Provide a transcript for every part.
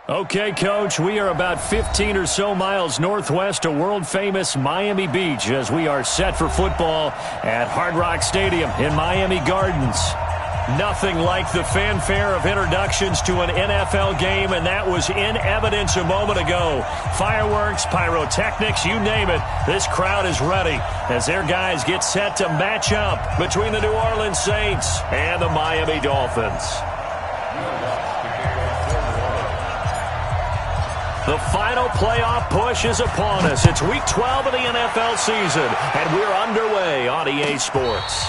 Okay, Coach, we are about 15 or so miles northwest of world-famous Miami Beach as we are set for football at Hard Rock Stadium in Miami Gardens. Nothing like the fanfare of introductions to an NFL game, and that was in evidence a moment ago. Fireworks, pyrotechnics, you name it. This crowd is ready as their guys get set to match up between the New Orleans Saints and the Miami Dolphins. The final playoff push is upon us. It's Week 12 of the NFL season, and we're underway on EA Sports.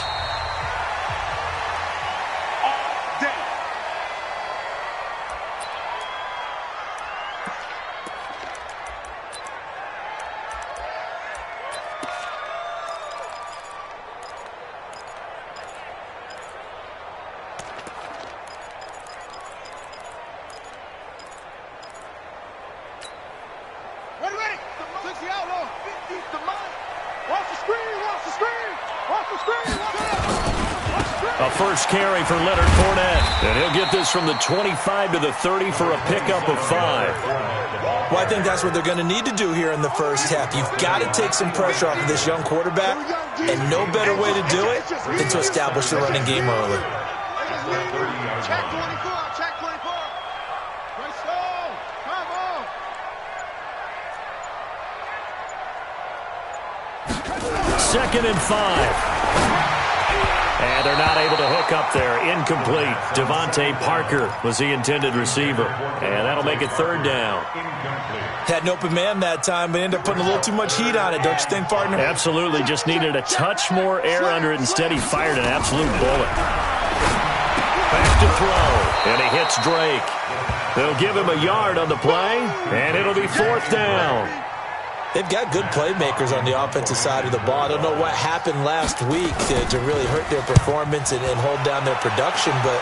A first carry for Leonard Fournette, and he'll get this from the 25 to the 30 for a pickup of 5. Well, I think that's what they're going to need to do here in the first half. You've got to take some pressure off of this young quarterback, and no better way to do it than to establish the running game early. Check 24, check 24. Let's go. Come on. Second and 5. And they're not able to hook up there. Incomplete. Devontae Parker was the intended receiver. And that'll make it third down. Had an open man that time, but ended up putting a little too much heat on it, don't you think, partner? Absolutely. Just needed a touch more air under it. Instead, he fired an absolute bullet. Back to throw. And he hits Drake. They'll give him a yard on the play. And it'll be fourth down. They've got good playmakers on the offensive side of the ball. I don't know what happened last week to really hurt their performance and hold down their production, but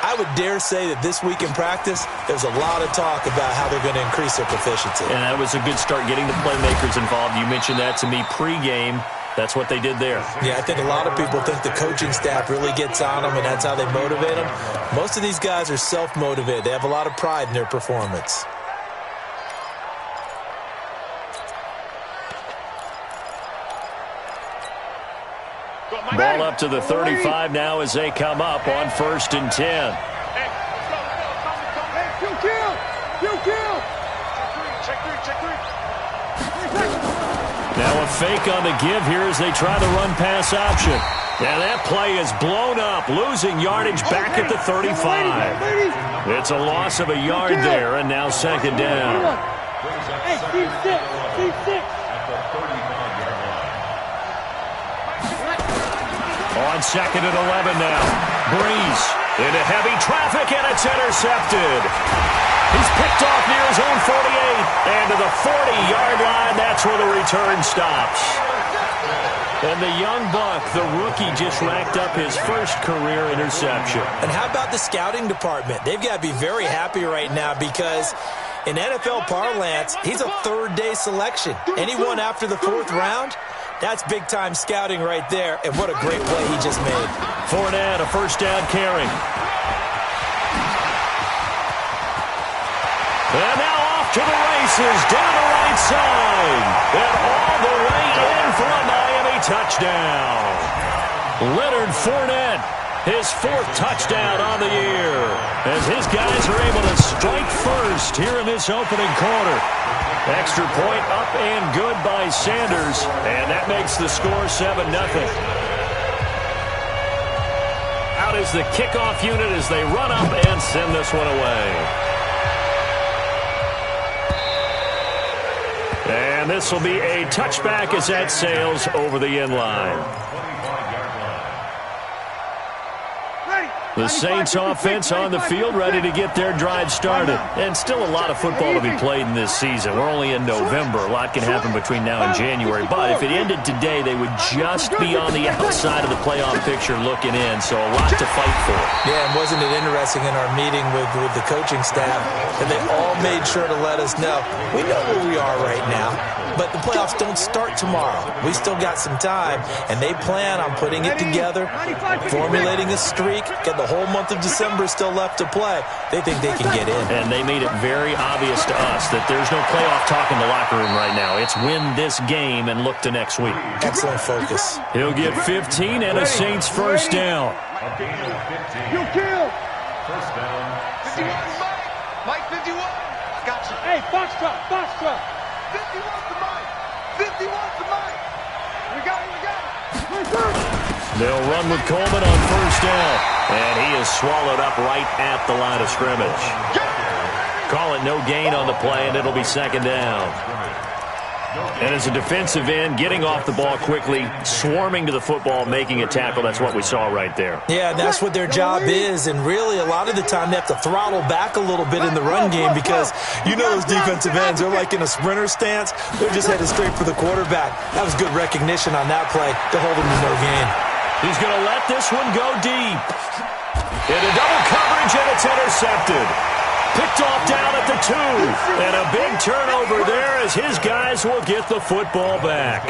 I would dare say that this week in practice, there's a lot of talk about how they're going to increase their proficiency. And that was a good start, getting the playmakers involved. You mentioned that to me pregame. That's what they did there. Yeah, I think a lot of people think the coaching staff really gets on them, and that's how they motivate them. Most of these guys are self-motivated. They have a lot of pride in their performance. Ball up to the 35 now as they come up on 1st and 10. Now a fake on the give here as they try the run-pass option. And that play is blown up, losing yardage back at the 35. It's a loss of a yard there, and now second down. On 2nd and 11 now. Breeze into heavy traffic, and it's intercepted. He's picked off near his own 48. And to the 40-yard line, that's where the return stops. And the young buck, the rookie, just racked up his first career interception. And how about the scouting department? They've got to be very happy right now because in NFL parlance, he's a third-day selection. Anyone after the 4th round? That's big-time scouting right there, and what a great play he just made. Fournette, a first down carry. And now off to the races, down the right side. And all the way in for a Miami touchdown. Leonard Fournette, his 4th touchdown on the year, as his guys are able to strike first here in this opening quarter. Extra point up and good by Sanders, and that makes the score 7-0. Out is the kickoff unit as they run up and send this one away. And this will be a touchback as that sails over the end line. The Saints offense on the field, ready to get their drive started. And still a lot of football to be played in this season. We're only in November. A lot can happen between now and January. But if it ended today, they would just be on the outside of the playoff picture looking in. So a lot to fight for. Yeah, and wasn't it interesting in our meeting with the coaching staff that they all made sure to let us know, we know where we are right now, but the playoffs don't start tomorrow. We still got some time, and they plan on putting it together, formulating a streak, getting The whole month of December is still left to play. They think they can get in. And they made it very obvious to us that there's no playoff talk in the locker room right now. It's win this game and look to next week. Excellent focus. He'll get 15 and a Saints first down. You kill. First down. 51, Mike. Mike, 51. I got you. Hey, Foxtrot, Foxtrot. 51 to Mike. 51 to Mike. We got it, we got it. They'll run with Coleman on first down. And he is swallowed up right at the line of scrimmage. Call it no gain on the play, and it'll be second down. And as a defensive end, getting off the ball quickly, swarming to the football, making a tackle, that's what we saw right there. Yeah, that's what their job is, and really a lot of the time they have to throttle back a little bit in the run game because you know those defensive ends, they're like in a sprinter stance. They're just headed straight for the quarterback. That was good recognition on that play to hold him to no gain. He's going to let this one go deep. Into double coverage, and it's intercepted. Picked off down at the 2. And a big turnover there as his guys will get the football back.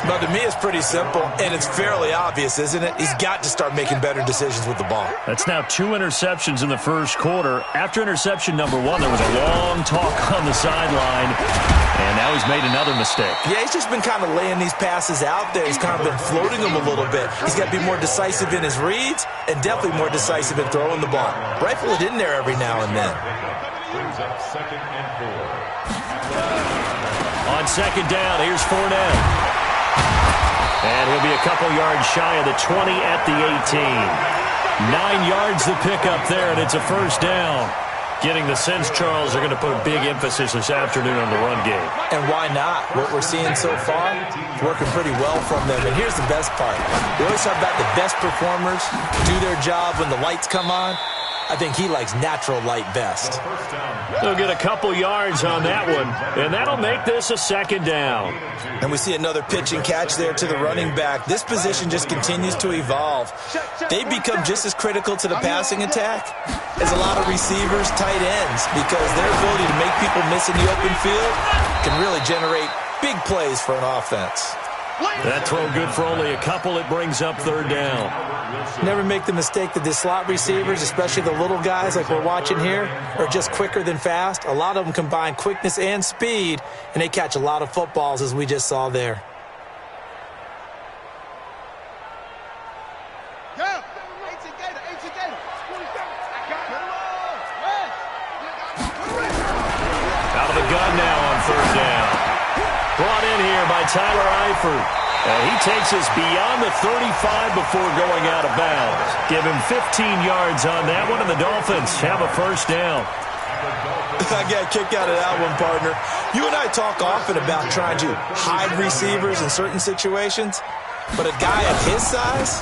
But to me, it's pretty simple, and it's fairly obvious, isn't it? He's got to start making better decisions with the ball. That's now 2 interceptions in the first quarter. After interception number 1, there was a long talk on the sideline, and now he's made another mistake. Yeah, he's just been kind of laying these passes out there. He's kind of been floating them a little bit. He's got to be more decisive in his reads and definitely more decisive in throwing the ball. Rifle it in there every now and then. Brings up 2nd and 4. On second down, here's Fournette. And he'll be a couple yards shy of the 20 at the 18. 9 yards the pickup there, and it's a first down. Getting the sense, Charles, are going to put a big emphasis this afternoon on the run game. And why not? What we're seeing so far, working pretty well from them. And here's the best part. We always talk about the best performers do their job when the lights come on. I think he likes natural light best. They'll get a couple yards on that one, and that'll make this a second down. And we see another pitch and catch there to the running back. This position just continues to evolve. They become just as critical to the passing attack as a lot of receivers, tight ends, because their ability to make people miss in the open field can really generate big plays for an offense. That throw good for only a couple. It brings up third down. Never make the mistake that the slot receivers, especially the little guys like we're watching here, are just quicker than fast. A lot of them combine quickness and speed, and they catch a lot of footballs, as we just saw there. Out of the gun now on third down. Brought in here by Tyler Eifert. And he takes us beyond the 35 before going out of bounds. Give him 15 yards on that one, and the Dolphins have a first down. I got a kick out of that one, partner. You and I talk often about trying to hide receivers in certain situations, but a guy of his size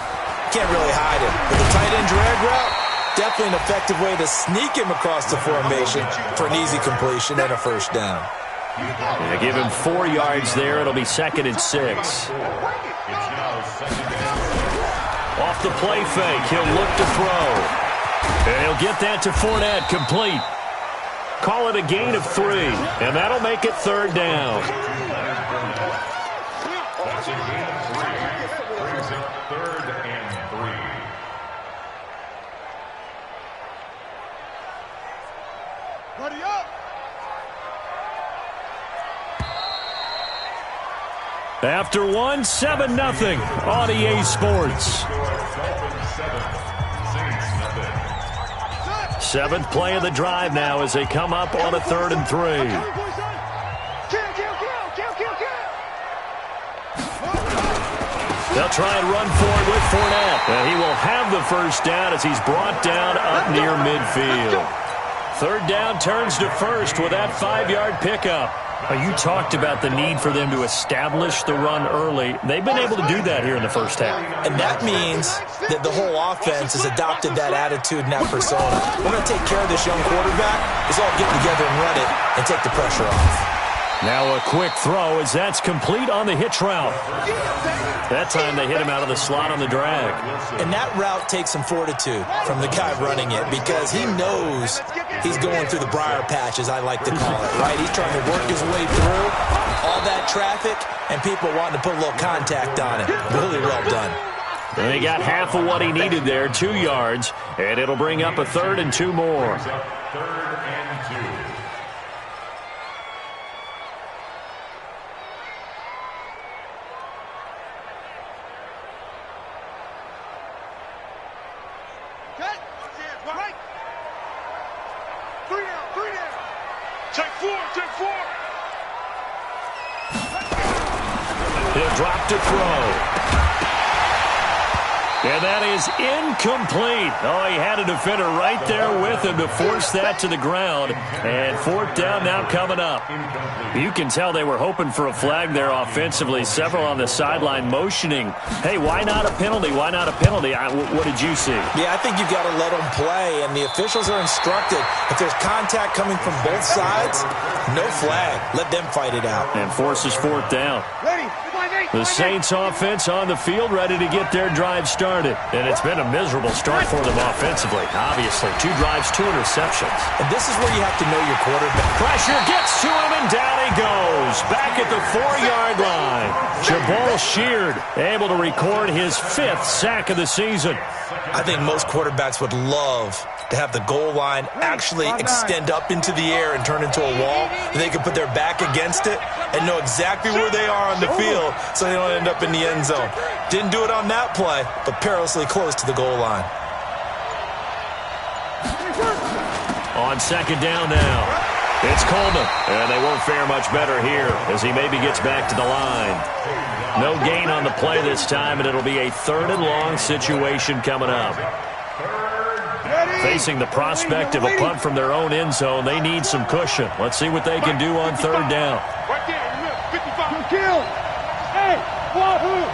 can't really hide him. With a tight end drag route, definitely an effective way to sneak him across the formation for an easy completion and a first down. Yeah, give him 4 yards there. It'll be 2nd and 6. Off the play fake, he'll look to throw. And he'll get that to Fournette, complete. Call it a gain of 3, and that'll make it third down. That's a gain of 3. Brings up 3rd and 3. Buddy up. After 1, 7-0 on EA Sports. Seventh play of the drive now as they come up on a 3rd and 3. They'll try and run for it with Fournette. And he will have the first down as he's brought down up near midfield. Third down turns to first with that 5-yard pickup. You talked about the need for them to establish the run early. They've been able to do that here in the first half. And that means that the whole offense has adopted that attitude and that persona. We're going to take care of this young quarterback. Let's all get together and run it and take the pressure off. Now a quick throw as that's complete on the hitch route. That time they hit him out of the slot on the drag. And that route takes some fortitude from the guy running it because he knows he's going through the briar patch, as I like to call it, right? He's trying to work his way through all that traffic and people wanting to put a little contact on it. Really well done. And he got half of what he needed there, 2 yards, and it'll bring up a 3rd and 2 more. Third and 2. Right. 3 down. Take 4. He'll drop to throw. And that is incomplete. Oh, he had a defender right there with him to force that to the ground. And 4th down now coming up. You can tell they were hoping for a flag there offensively. Several on the sideline motioning. Hey, why not a penalty? Why not a penalty? What did you see? Yeah, I think you've got to let them play, and the officials are instructed. If there's contact coming from both sides, no flag. Let them fight it out. And forces 4th down. Ready. The Saints offense on the field, ready to get their drive started. And it's been a miserable start for them offensively. Obviously, 2 drives, 2 interceptions. And this is where you have to know your quarterback. Pressure gets to him, and down he goes. Back at the 4-yard line. Jabal Sheard able to record his 5th sack of the season. I think most quarterbacks would love to have the goal line actually extend up into the air and turn into a wall. They can put their back against it and know exactly where they are on the field so they don't end up in the end zone. Didn't do it on that play, but perilously close to the goal line. On 2nd down now, it's Coleman, and they won't fare much better here as he maybe gets back to the line. No gain on the play this time, and it'll be a 3rd and long situation coming up. Facing the prospect of a punt from their own end zone, they need some cushion. Let's see what they can do on 3rd down. Right there, 55. Kill. Hey, wahoo.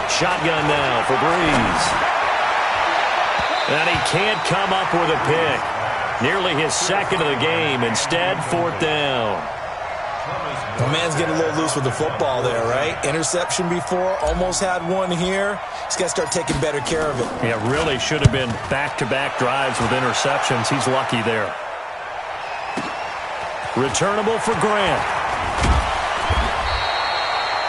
Shotgun now for Breeze. And he can't come up with a pick. Nearly his 2nd of the game. Instead, 4th down. The man's getting a little loose with the football there, right? Interception before, almost had one here. He's got to start taking better care of it. Yeah, really should have been back-to-back drives with interceptions. He's lucky there. Returnable for Grant.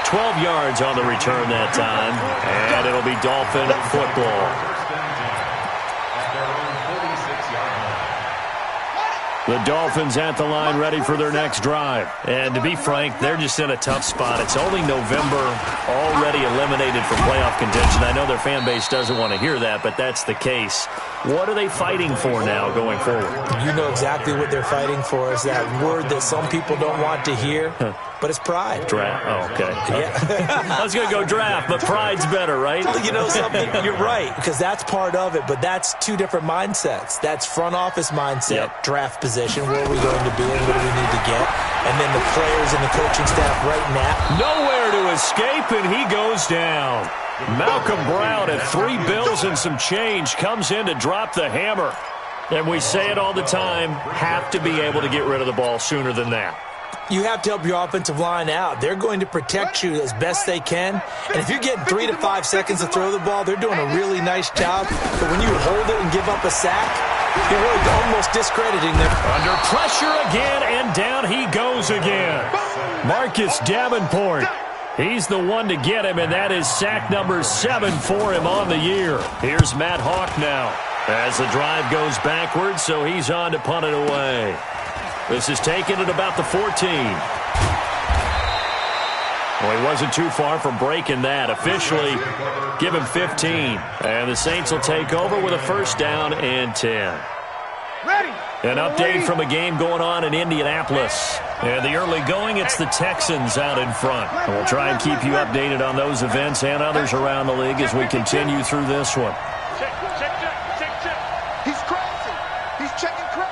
12 yards on the return that time, and it'll be Dolphin football. The Dolphins at the line ready for their next drive. And to be frank, they're just in a tough spot. It's only November, already eliminated from playoff contention. I know their fan base doesn't want to hear that, but that's the case. What are they fighting for now going forward? You know exactly what they're fighting for. Is that word that some people don't want to hear, but it's pride. Draft. Oh, okay. Yeah. I was going to go draft, but pride's better, right? You know something? You're right, because that's part of it, but that's 2 different mindsets. That's front office mindset, draft position, where are we going to be and what do we need to get, and then the players and the coaching staff right now. Nowhere to escape, and he goes down. Malcolm Brown at 3 bills and some change comes in to drop the hammer. And we say it all the time, have to be able to get rid of the ball sooner than that. You have to help your offensive line out. They're going to protect you as best they can. And if you're getting 3 to 5 seconds to throw the ball, they're doing a really nice job. But when you hold it and give up a sack, you're really almost discrediting them. Under pressure again, and down he goes again. Marcus Davenport. He's the one to get him, and that is sack number 7 for him on the year. Here's Matt Hawk now as the drive goes backwards, so he's on to punt it away. This is taken at about the 14. Well, he wasn't too far from breaking that. Officially, give him 15. And the Saints will take over with a 1st down and 10. Ready. An update from a game going on in Indianapolis. And the early going, it's the Texans out in front. And we'll try and keep you updated on those events and others around the league as we continue through this one. Check. He's crashing. He's checking crash.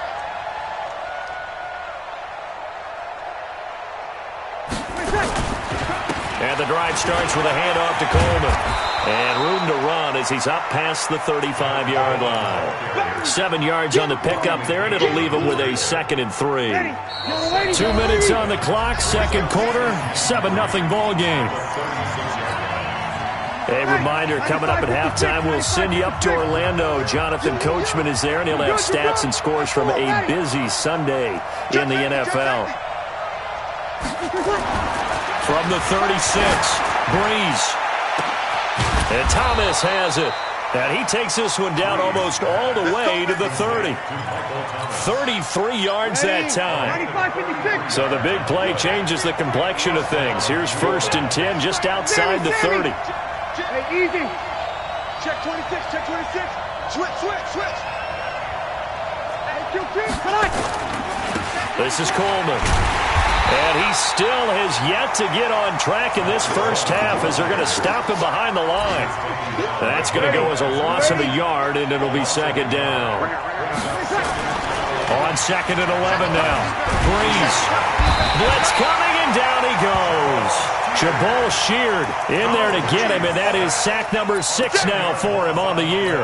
And the drive starts with a handoff to Coleman. And room to run as he's up past the 35-yard line. 7 yards on the pickup there, and it'll leave him with a 2nd and 3. 2 minutes on the clock, 2nd quarter, 7-0 ball game. A reminder, coming up at halftime, we'll send you up to Orlando. Jonathan Coachman is there, and he'll have stats and scores from a busy Sunday in the NFL. from the 36. Breeze. And Thomas has it. And he takes this one down almost all the way to the 30. 33 yards that time. So the big play changes the complexion of things. Here's 1st and 10 just outside the 30. Hey, easy. Check 26, check 26. Switch. This is Coleman. And he still has yet to get on track in this first half as they're going to stop him behind the line. That's going to go as a loss of a yard, and it'll be 2nd down. On 2nd and 11 now. Breeze. Blitz coming, and down he goes. Jabal sheared in there to get him, and that is sack number 6 now for him on the year.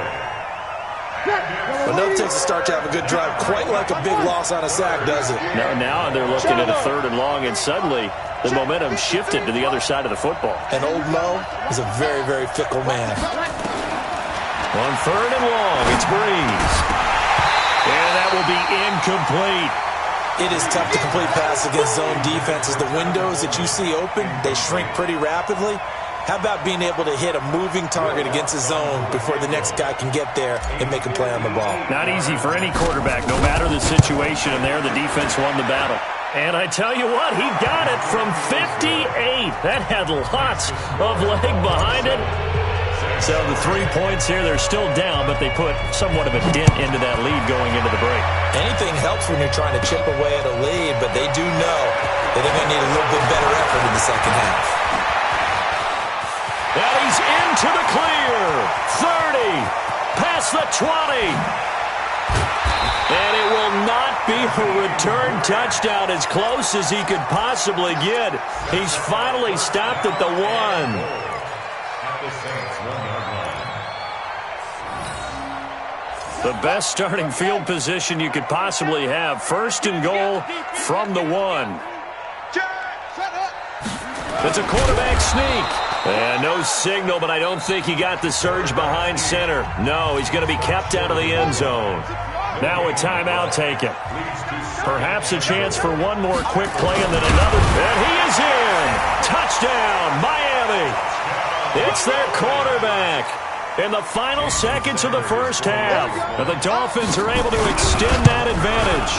But no takes to start to have a good drive, quite like a big loss on a sack, does it? No, now they're looking at a 3rd and long, and suddenly the momentum shifted to the other side of the football. And old Mo is a very, very fickle man. On 3rd and long, it's Breeze. And that will be incomplete. It is tough to complete pass against zone defenses. The windows that you see open, they shrink pretty rapidly. How about being able to hit a moving target against a zone before the next guy can get there and make a play on the ball? Not easy for any quarterback, no matter the situation, and there the defense won the battle. And I tell you what, he got it from 58. That had lots of leg behind it. So the 3 points here, they're still down, but they put somewhat of a dent into that lead going into the break. Anything helps when you're trying to chip away at a lead, but they do know that they're going to need a little bit better effort in the second half. And he's into the clear. 30. Past the 20. And it will not be a return touchdown, as close as he could possibly get. He's finally stopped at the 1. The best starting field position you could possibly have. 1st and goal from the 1. It's a quarterback sneak. And no signal, but I don't think he got the surge behind center. No, he's going to be kept out of the end zone. Now a timeout taken. Perhaps a chance for one more quick play and then another. And he is in. Touchdown, Miami. It's their quarterback. In the final seconds of the first half, and the Dolphins are able to extend that advantage.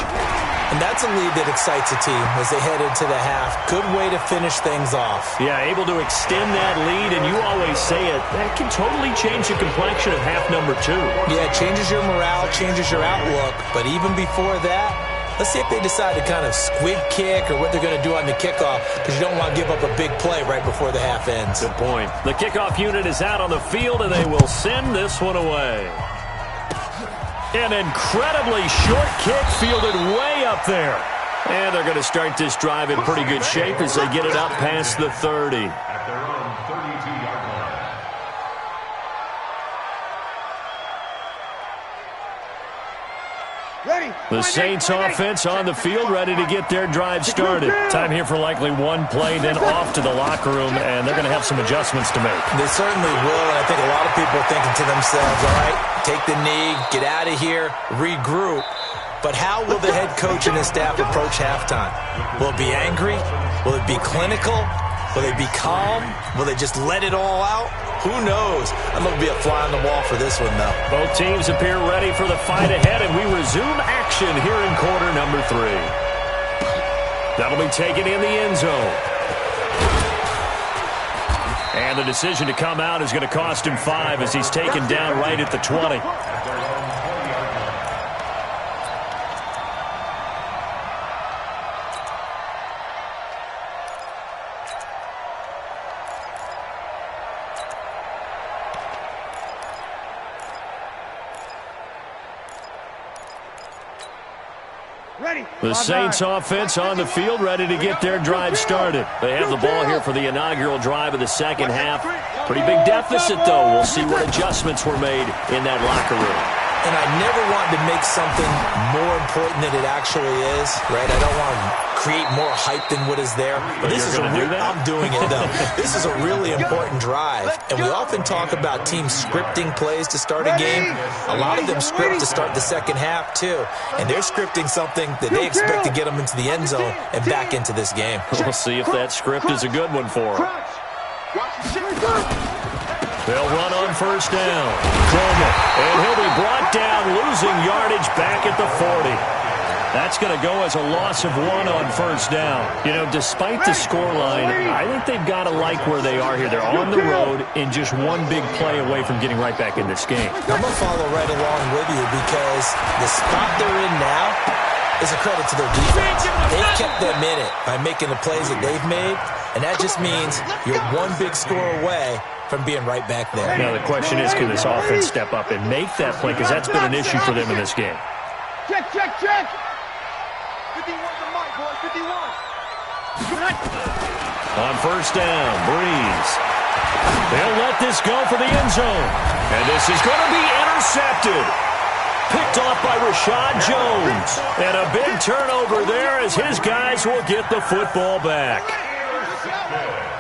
And that's a lead that excites a team as they head into the half. Good way to finish things off. Yeah, able to extend that lead, and you always say it, that can totally change the complexion of half number 2. Yeah, it changes your morale, changes your outlook. But even before that, let's see if they decide to kind of squib kick or what they're going to do on the kickoff, because you don't want to give up a big play right before the half ends. Good point. The kickoff unit is out on the field, and they will send this one away. An incredibly short kick fielded way up there. And they're going to start this drive in pretty good shape as they get it up past the 30. At their own 32-yard line. Ready. The Saints offense on the field, ready to get their drive started. Time here for likely one play, then off to the locker room, and they're going to have some adjustments to make. They certainly will, and I think a lot of people are thinking to themselves, all right, take the knee, get out of here, regroup. But how will the head coach and his staff approach halftime? Will it be angry? Will it be clinical? Will they be calm? Will they just let it all out? Who knows? I'm going to be a fly on the wall for this one, though. Both teams appear ready for the fight ahead, and we resume action here in quarter number 3. That'll be taken in the end zone. And the decision to come out is going to cost him 5 as he's taken down right at the 20. The Saints offense on the field, ready to get their drive started. They have the ball here for the inaugural drive of the second half. Pretty big deficit, though. We'll see what adjustments were made in that locker room. and I never want to make something more important than it actually is, right? I don't want to create more hype than what is there. But this is I'm doing it, though. This is a really important drive, and we often talk about teams scripting plays to start a game. A lot of them script to start the second half, too, and they're scripting something that they expect to get them into the end zone and back into this game. We'll see if that script is a good one for them. They'll run on first down. Coleman, and he'll be brought down, losing yardage back at the 40. That's going to go as a loss of 1 on first down. You know, despite the scoreline, I think they've got to like where they are here. They're on the road and just one big play away from getting right back in this game. I'm going to follow right along with you because the spot they're in now is a credit to their defense. They've kept them in it by making the plays that they've made, and that just means you're one big score away from being right back there. Now the question is, can this offense step up and make that play? Because that's been an issue for them in this game. Check, check, check. 51 to Mike, boy, 51. On first down, Breeze. They'll let this go for the end zone. And this is going to be intercepted. Picked off by Rashad Jones. And a big turnover there as his guys will get the football back.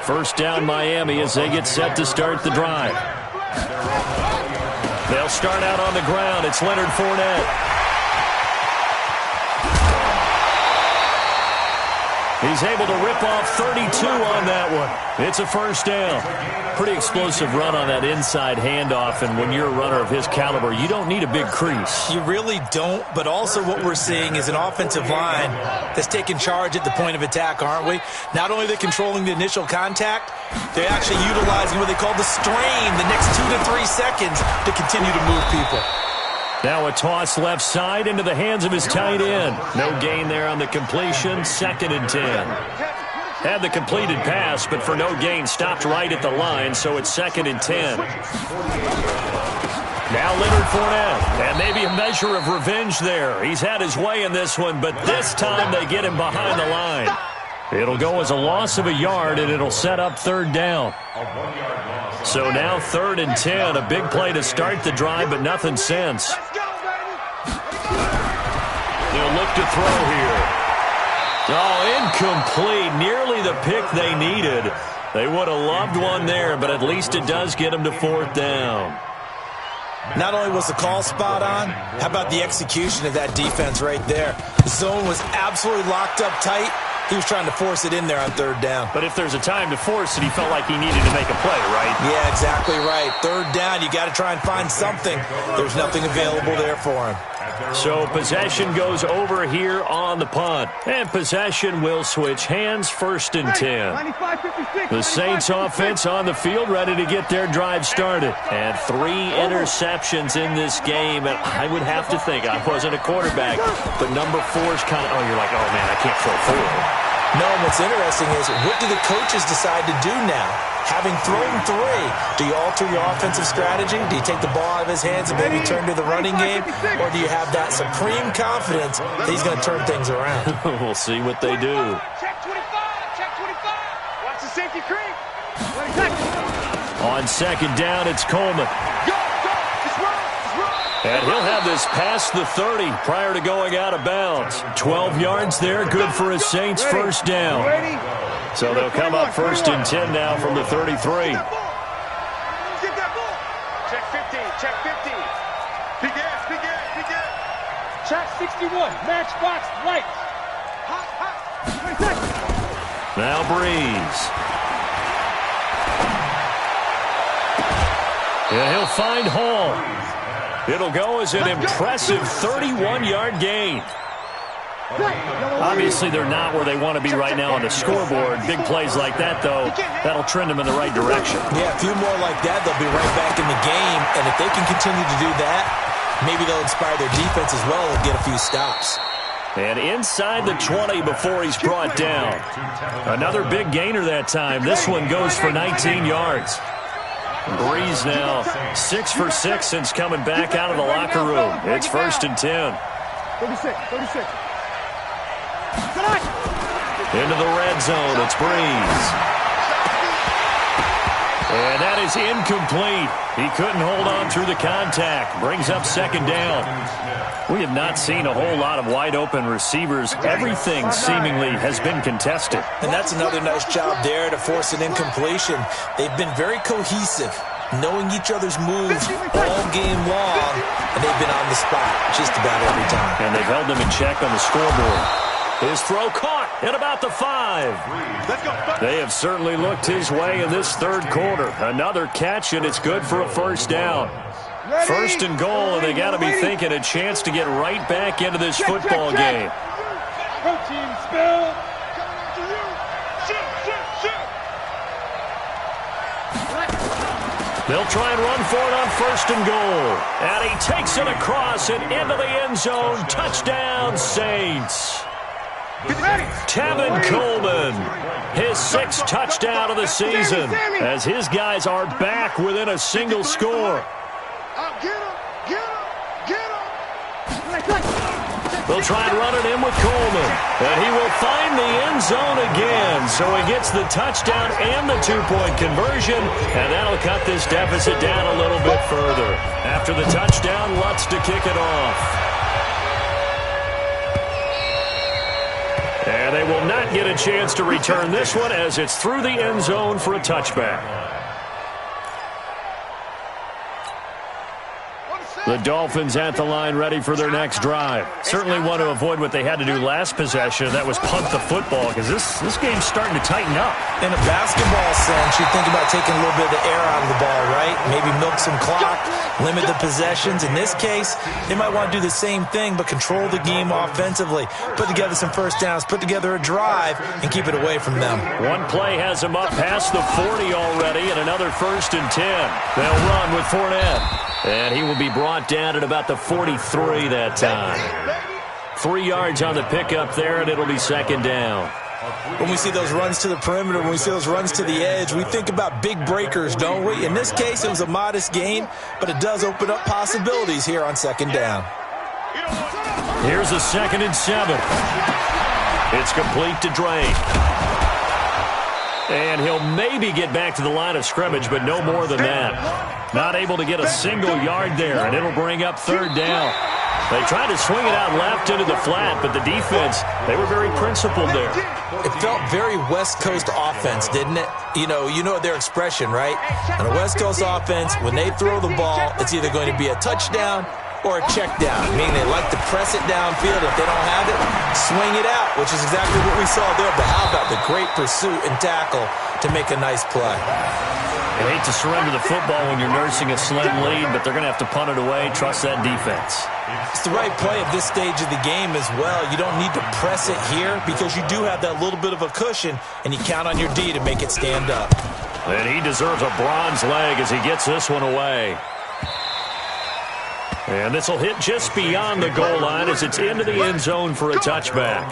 First down Miami as they get set to start the drive. They'll start out on the ground. It's Leonard Fournette. He's able to rip off 32 on that one. It's a first down. Pretty explosive run on that inside handoff, and when you're a runner of his caliber, you don't need a big crease. You really don't, but also what we're seeing is an offensive line that's taking charge at the point of attack, aren't we? Not only are they controlling the initial contact, they're actually utilizing what they call the strain the next 2 to 3 seconds to continue to move people. Now a toss left side into the hands of his tight end. No gain there on the completion. 2nd and 10. Had the completed pass, but for no gain, stopped right at the line, so it's 2nd and 10. Now Leonard Fournette, and maybe a measure of revenge there. He's had his way in this one, but this time they get him behind the line. It'll go as a loss of a yard, and it'll set up 3rd down. So now 3rd and 10, a big play to start the drive, but nothing since. They'll look to throw here. Oh, incomplete. Nearly the pick they needed. They would have loved one there, but at least it does get them to 4th down. Not only was the call spot on, how about the execution of that defense right there? The zone was absolutely locked up tight. He was trying to force it in there on 3rd down. But if there's a time to force it, he felt like he needed to make a play, right? Yeah, exactly right. 3rd down, you got to try and find something. There's nothing available there for him. So possession goes over here on the punt. And possession will switch hands, 1st and 10. The Saints offense on the field, ready to get their drive started. And 3 interceptions in this game. And I would have to think, I wasn't a quarterback, but number 4's kind of, oh, you're like, oh, man, I can't throw 4. No, what's interesting is, what do the coaches decide to do now? Having thrown 3, do you alter your offensive strategy? Do you take the ball out of his hands and maybe turn to the running game? Or do you have that supreme confidence that he's going to turn things around? We'll see what they do. Check 25, check 25. Watch the safety creep. On 2nd down, it's Coleman. And he'll have this past the 30 prior to going out of bounds. 12 yards there, good for a Saints 1st down. So they'll come up 1st and 10 now from the 33. Check 15, check 15. Big ass, big ass, big ass. Check 61, matchbox right. Hot, hot. Now Breeze. And he'll find Hall. It'll go as an impressive 31-yard gain. Obviously, they're not where they want to be right now on the scoreboard. Big plays like that, though, that'll trend them in the right direction. Yeah, a few more like that, they'll be right back in the game. And if they can continue to do that, maybe they'll inspire their defense as well and get a few stops. And inside the 20 before he's brought down. Another big gainer that time. This one goes for 19 yards. Breeze now 6 for 6 since coming back out of the locker room. It's 1st and 10. 36. Into the red zone. It's Breeze. And that is incomplete. He couldn't hold on through the contact. Brings up second down. We have not seen a whole lot of wide-open receivers. Everything seemingly has been contested. And that's another nice job there to force an incompletion. They've been very cohesive, knowing each other's moves all game long, and they've been on the spot just about every time. And they've held them in check on the scoreboard. His throw caught at about the 5. They have certainly looked his way in this third quarter. Another catch, and it's good for a first down. First and goal, and they got to be thinking a chance to get right back into this football game. Protein spill. They'll try and run for it on first and goal. And he takes it across and into the end zone. Touchdown, Saints. Tevin Coleman, his 6th touchdown of the season, as his guys are back within a single score. They'll try and run it in with Coleman, and he will find the end zone again, so he gets the touchdown and the 2-point conversion, and that'll cut this deficit down a little bit further. After the touchdown, Lutz to kick it off. And they will not get a chance to return this one as it's through the end zone for a touchback. The Dolphins at the line ready for their next drive. Certainly want to avoid what they had to do last possession. That was punt the football because this game's starting to tighten up. In a basketball sense, you think about taking a little bit of the air out of the ball, right? Maybe milk some clock, limit the possessions. In this case, they might want to do the same thing but control the game offensively. Put together some first downs, put together a drive, and keep it away from them. One play has them up past the 40 already, and another 1st and 10. They'll run with Fournette. And he will be brought down at about the 43 that time. 3 yards on the pickup there, and it'll be second down. When we see those runs to the perimeter, when we see those runs to the edge, we think about big breakers, don't we? In this case, it was a modest gain, but it does open up possibilities here on second down. Here's a 2nd and 7. It's complete to Drake. And he'll maybe get back to the line of scrimmage, but no more than that. Not able to get a single yard there, and it'll bring up 3rd down. They tried to swing it out left into the flat, but the defense, they were very principled there. It felt very West Coast offense, didn't it? You know their expression, right? On a West Coast offense, when they throw the ball, it's either going to be a touchdown or a check down, meaning they like to press it downfield. If they don't have it, swing it out, which is exactly what we saw there. But how about the great pursuit and tackle to make a nice play? You hate to surrender the football when you're nursing a slim lead, but they're going to have to punt it away. Trust that defense. It's the right play at this stage of the game as well. You don't need to press it here because you do have that little bit of a cushion, and you count on your D to make it stand up. And he deserves a bronze leg as he gets this one away. And this will hit just beyond the goal line as it's into the end zone for a touchback.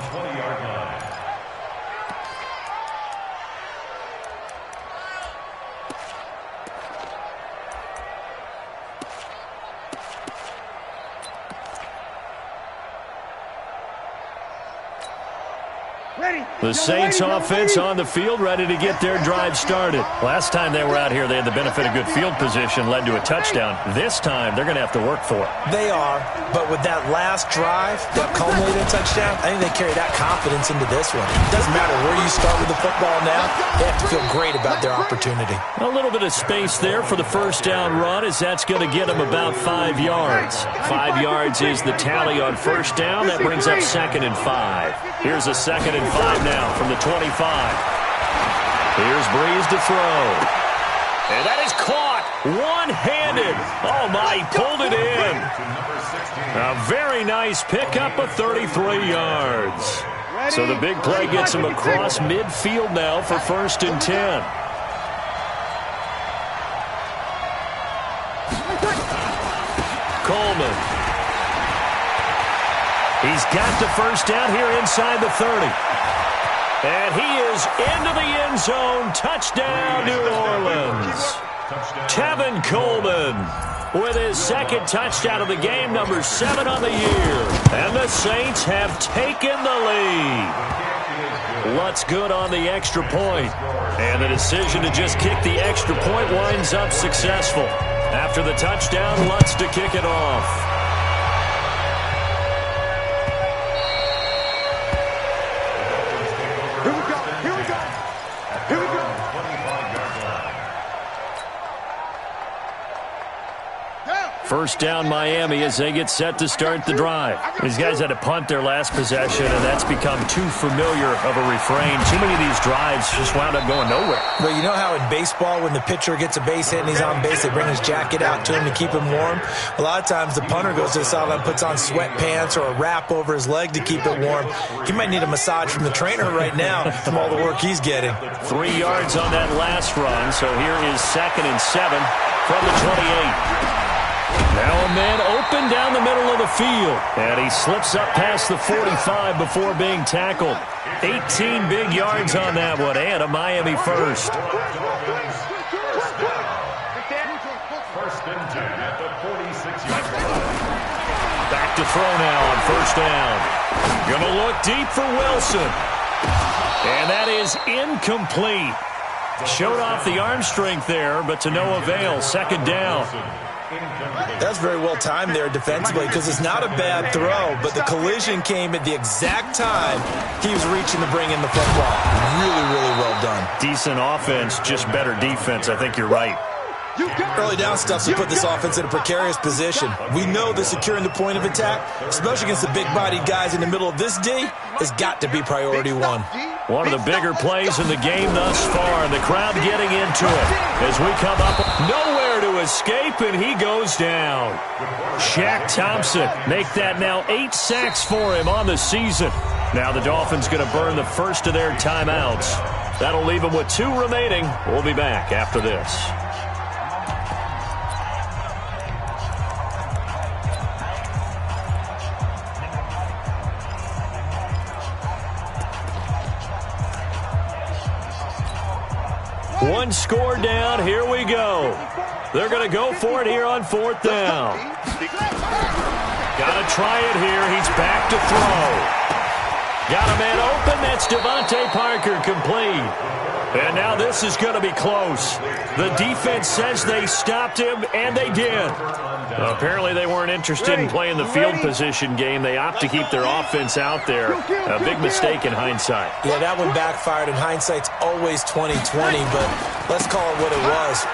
The Saints offense on the field, ready to get their drive started. Last time they were out here, they had the benefit of good field position, led to a touchdown. This time, they're going to have to work for it. They are, but with that last drive, that culminated touchdown, I think they carry that confidence into this one. It doesn't matter where you start with the football now. They have to feel great about their opportunity. A little bit of space there for the first down run, as that's going to get them about 5 yards. 5 yards is the tally on first down. That brings up 2nd and 5. Here's a 2nd and 5 now from the 25. Here's Breeze to throw. And that is caught one-handed. Oh, my, he pulled it in. A very nice pickup of 33 yards. So the big play gets him across midfield now for 1st and 10. Coleman. He's got the first down here inside the 30. And he is into the end zone. Touchdown, New Orleans. Tevin Coleman with his 2nd touchdown of the game, number 7 on the year. And the Saints have taken the lead. Lutt's good on the extra point. And the decision to just kick the extra point winds up successful. After the touchdown, Lutt's to kick it off. First down Miami as they get set to start the drive. These guys had to punt their last possession, and that's become too familiar of a refrain. Too many of these drives just wound up going nowhere. Well, you know how in baseball when the pitcher gets a base hit and he's on base, they bring his jacket out to him to keep him warm? A lot of times the punter goes to the sideline, puts on sweatpants or a wrap over his leg to keep it warm. He might need a massage from the trainer right now from all the work he's getting. 3 yards on that last run, so here is 2nd and 7 from the 28. Now a man open down the middle of the field. And he slips up past the 45 before being tackled. 18 big yards on that one, and a Miami first. First and 10 at the 46-yard line. Back to throw now on first down. Gonna look deep for Wilson. And that is incomplete. Showed off the arm strength there, but to no avail. Second down. That's very well timed there defensively because it's not a bad throw, but the collision came at the exact time he was reaching to bring in the football. Really, really well done. Decent offense, just better defense. I think you're right. Early down stuff to put this offense in a precarious position. We know that securing the point of attack, especially against the big-bodied guys in the middle of this D, has got to be priority one. One of the bigger plays in the game thus far. The crowd getting into it as we come up. Nowhere to escape, and he goes down. Shaq Thompson make that now 8 sacks for him on the season. Now the Dolphins going to burn the first of their timeouts. That'll leave them with 2 remaining. We'll be back after this. One score down. Here we go. They're going to go for it here on 4th down. Got to try it here. He's back to throw. Got a man open. That's Devontae Parker complete. And now this is going to be close. The defense says they stopped him, and they did. Apparently they weren't interested in playing the field position game. They opt to keep their offense out there. A big mistake in hindsight. Yeah, that one backfired. In hindsight's always 20/20, but let's call it what it was.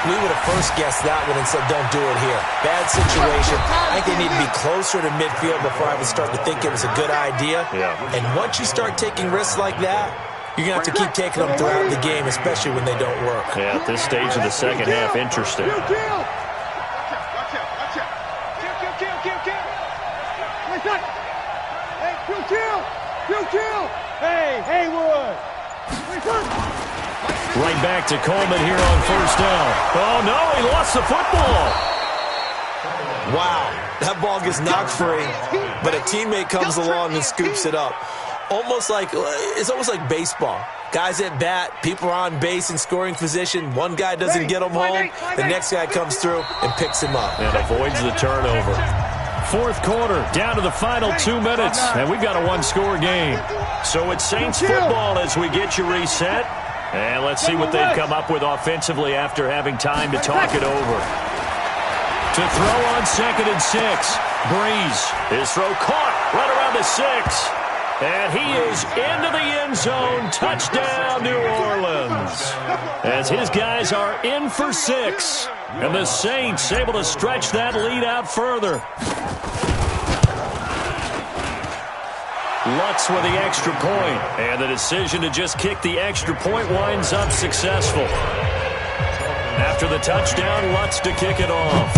We would have first guessed that one and said, don't do it here. Bad situation. I think they need to be closer to midfield before I would start to think it was a good idea. Yeah. And once you start taking risks like that, you're going to have to keep taking them throughout the game, especially when they don't work. Yeah, at this stage of the second half, interesting. Hey, Haywood. Right back to Coleman here on first down. Oh, no, he lost the football. Wow, that ball gets knocked free, but a teammate comes along and scoops it up. It's almost like baseball. Guys at bat, people are on base in scoring position. One guy doesn't get him home. The next guy comes through and picks him up. And avoids the turnover. 4th quarter, down to the final 2 minutes, and we've got a 1-score game. So it's Saints football as we get you reset. And let's see what they've come up with offensively after having time to talk it over. To throw on 2nd and 6. Breeze. His throw caught right around the 6. And he is into the end zone. Touchdown, New Orleans. As his guys are in for 6. And the Saints able to stretch that lead out further. Lutz with the extra point. And the decision to just kick the extra point winds up successful. After the touchdown, Lutz to kick it off.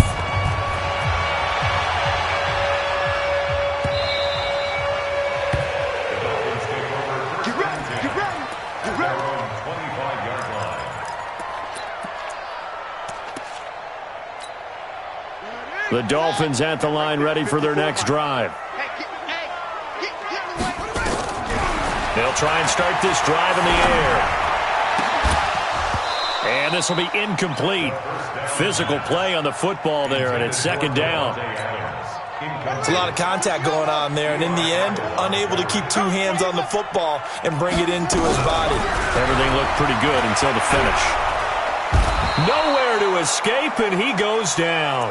The Dolphins at the line ready for their next drive. They'll try and start this drive in the air. And this will be incomplete. Physical play on the football there, and it's 2nd down. It's a lot of contact going on there, and in the end, unable to keep two hands on the football and bring it into his body. Everything looked pretty good until the finish. Nowhere to escape, and he goes down.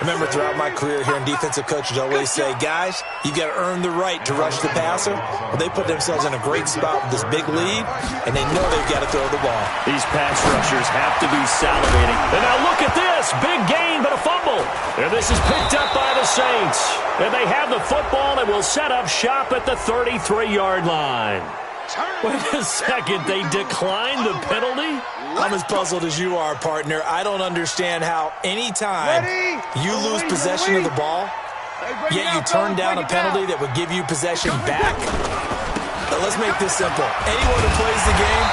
Remember, throughout my career here in defensive coaches always say, guys, you've got to earn the right to rush the passer. Well, they put themselves in a great spot with this big lead, and they know they've got to throw the ball. These pass rushers have to be salivating. And now look at this. Big gain, but a fumble. And this is picked up by the Saints. And they have the football and will set up shop at the 33-yard line. Wait a second. They declined the penalty? I'm as puzzled as you are, partner. I don't understand how any time you lose possession of the ball, yet you turn down a penalty that would give you possession back. But let's make this simple. Anyone who plays the game,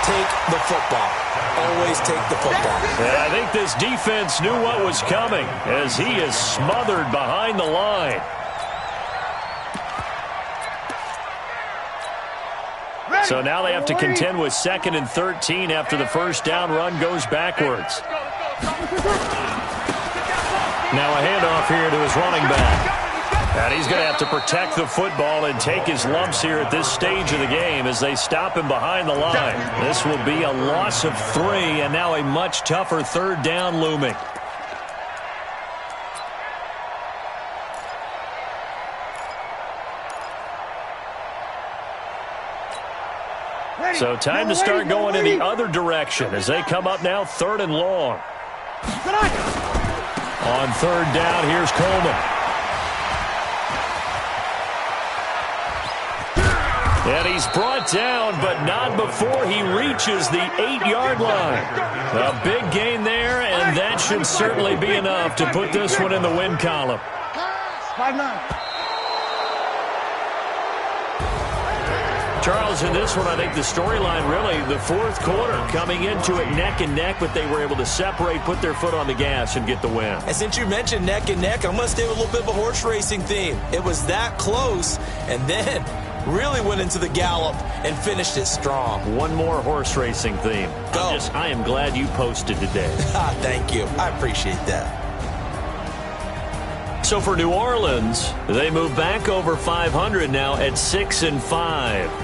take the football. Always take the football. Yeah, I think this defense knew what was coming as he is smothered behind the line. So now they have to contend with 2nd and 13 after the first down run goes backwards. Now a handoff here to his running back. And he's going to have to protect the football and take his lumps here at this stage of the game as they stop him behind the line. This will be a loss of 3, and now a much tougher 3rd down looming. So time to start going in the other direction as they come up now 3rd and long. On 3rd down, here's Coleman. And he's brought down, but not before he reaches the 8-yard line. A big gain there, and that should certainly be enough to put this one in the win column. 5-9. Charles, in this one, I think the storyline really, the 4th quarter, coming into it neck and neck, but they were able to separate, put their foot on the gas, and get the win. And since you mentioned neck and neck, I'm going to stay with a little bit of a horse racing theme. It was that close, and then really went into the gallop and finished it strong. One more horse racing theme. Go. I am glad you posted today. Thank you. I appreciate that. So for New Orleans, they move back over 500 now at 6-5,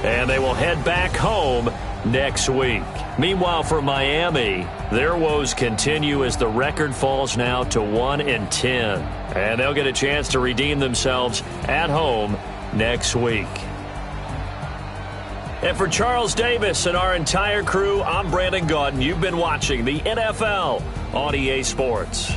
and they will head back home next week. Meanwhile, for Miami, their woes continue as the record falls now to 1-10, and they'll get a chance to redeem themselves at home next week. And for Charles Davis and our entire crew, I'm Brandon Gaudin. You've been watching the NFL on EA Sports.